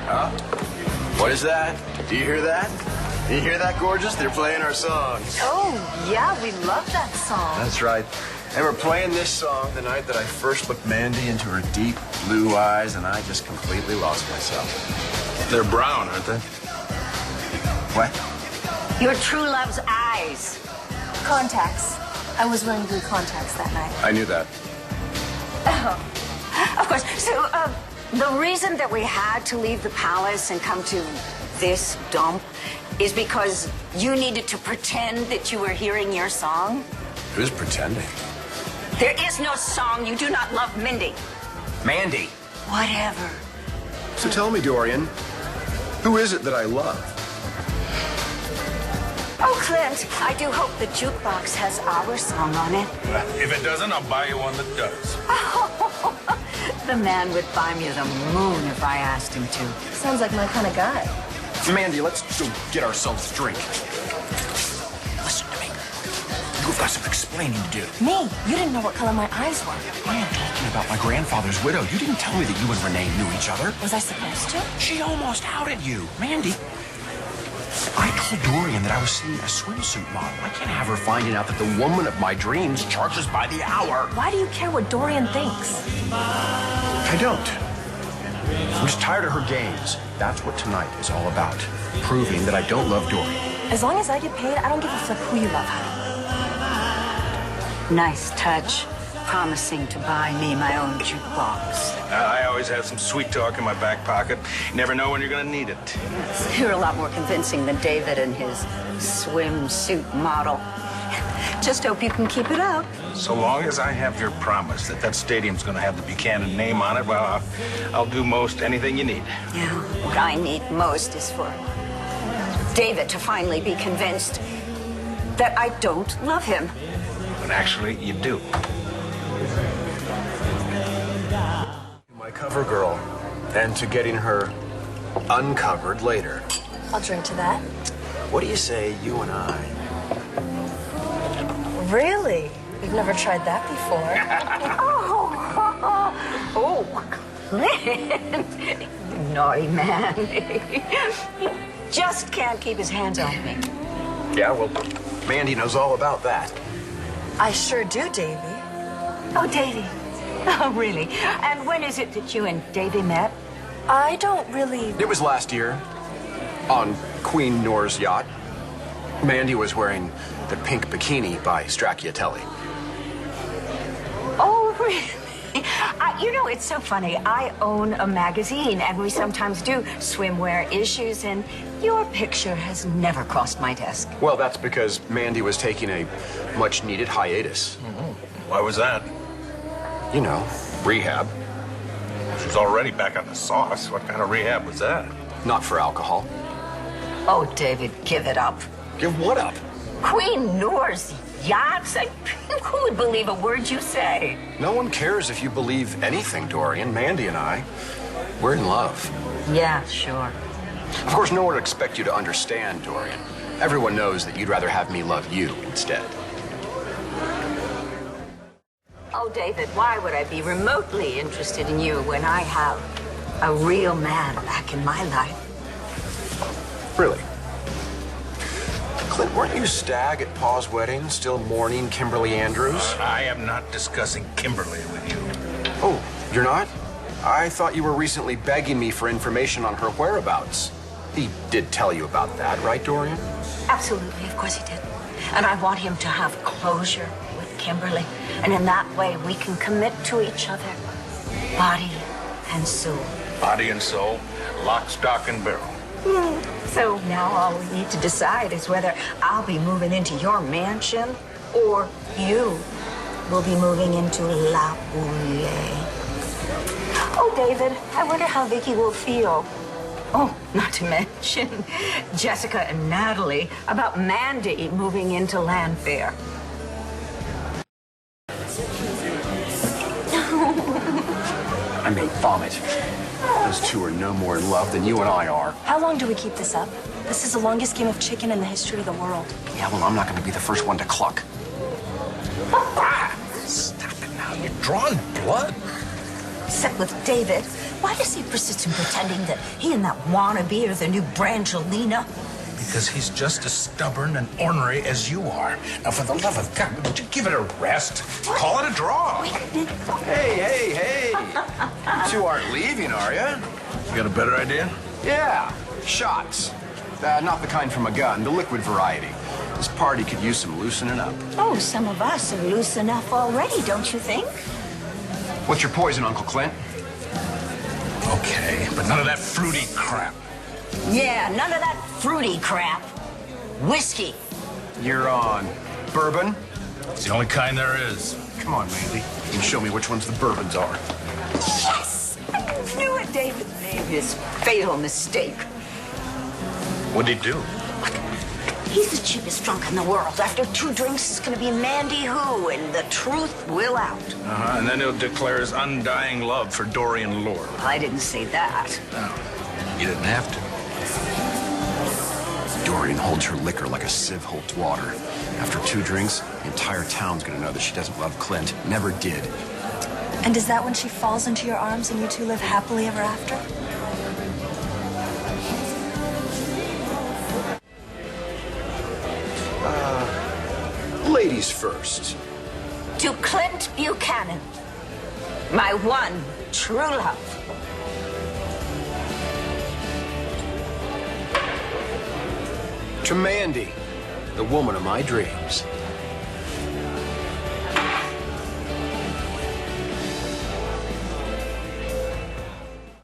Huh? What is that? Do you hear that? Do you hear that, gorgeous? They're playing our songs. Oh, yeah, we love that song. That's right. They were playing this song the night that I first looked Mandy into her deep blue eyes, and I just completely lost myself. They're brown, aren't they? What? Your true love's eyes. Contacts. I was wearing blue contacts that night. I knew that. Oh, of course. So, the reason that we had to leave the palace and come to this dump is because you needed to pretend that you were hearing your song? Who's pretending? There is no song. You do not love Mindy. Mandy. Whatever. So tell me, Dorian, who is it that I love? Oh, Clint, I do hope the jukebox has our song on it. If it doesn't, I'll buy you one that does. The man would buy me the moon if I asked him to. Sounds like my kind of guy. Mandy, let's go get ourselves a drink. Listen to me. You've got some explaining to do. Me? You didn't know what color my eyes were. I am talking about my grandfather's widow. You didn't tell me that you and Renee knew each other. Was I supposed to? She almost outed you. Mandy, I told Dorian that I was seeing a swimsuit model. I can't have her finding out that the woman of my dreams charges by the hour. Why do you care what Dorian thinks? I don't. I'm just tired of her games. That's what tonight is all about. Proving that I don't love Dorian. As long as I get paid, I don't give a flip who you love, honey. Nice touch. Promising to buy me my own jukebox. I always have some sweet talk in my back pocket. You never know when you're going to need it. Yes, you're a lot more convincing than David and his swimsuit model. Just hope you can keep it up. So long as I have your promise that that stadium's going to have the Buchanan name on it, well, I'll do most anything you need. Yeah, what I need most is for David to finally be convinced that I don't love him. But actually, you do. My cover girl, and to getting her uncovered later. I'll drink to that. What do you say, you and I? Really? We've never tried that before. Oh, Clint. Naughty man. He just can't keep his hands off me. Yeah, well, Mandy knows all about that. I sure do, Davy. Oh, Davy. Oh, really? And when is it that you and Davy met? I don't really... It was last year, on Queen Noor's yacht. Mandy was wearing the pink bikini by Stracciatelli. Oh, really? You know, it's so funny. I own a magazine, and we sometimes do swimwear issues, and your picture has never crossed my desk. Well, that's because Mandy was taking a much-needed hiatus. Why was that? You know, rehab. She's already back on the sauce. What kind of rehab was that? Not for alcohol. Oh, David, give it up. Give what up? Queen Noor's yachts? Who would believe a word you say? No one cares if you believe anything, Dorian. Mandy and I, we're in love. Yeah, sure. Of course, no one would expect you to understand, Dorian. Everyone knows that you'd rather have me love you instead. Oh, David, why would I be remotely interested in you when I have a real man back in my life? Really? Clint, weren't you stag at Pa's wedding, still mourning Kimberly Andrews? I am not discussing Kimberly with you. Oh, you're not? I thought you were recently begging me for information on her whereabouts. He did tell you about that, right, Dorian? Absolutely, of course he did. And I want him to have closure with Kimberly. And in that way, we can commit to each other, body and soul. Body and soul, lock, stock, and barrel. So now all we need to decide is whether I'll be moving into your mansion or you will be moving into La Boule. Oh, David, I wonder how Vicky will feel. Oh, not to mention Jessica and Natalie about Mandy moving into Landfair. I may vomit. Those two are no more in love than you and I are. How long do we keep this up? This is the longest game of chicken in the history of the world. Yeah, well, I'm not going to be the first one to cluck. Stop it now. You're drawing blood. Except with David, Why does he persist in pretending that he and that wannabe are the new Brangelina? Because he's just as stubborn and ornery as you are. Now, for the love of God, would you give it a rest? Call it a draw. Hey. You two aren't leaving, are you? You got a better idea? Yeah, shots. Not the kind from a gun, the liquid variety. This party could use some loosening up. Oh, some of us are loose enough already, don't you think? What's your poison, Uncle Clint? Okay, but none of that fruity crap. Yeah, none of that fruity crap. Whiskey. You're on. Bourbon? It's the only kind there is. Come on, Mandy. You can show me which ones the bourbons are. Yes! I knew it, David made his fatal mistake. What'd he do? He's the cheapest drunk in the world. After 2 drinks, it's gonna be Mandy who, and the truth will out. And then he'll declare his undying love for Dorian Lord. I didn't say that. No, you didn't have to. Dorian holds her liquor like a sieve holds water. After 2 drinks, the entire town's gonna know that she doesn't love Clint. Never did. And is that when she falls into your arms and you two live happily ever after? Ladies first. To Clint Buchanan, my one true love. To Mandy, the woman of my dreams.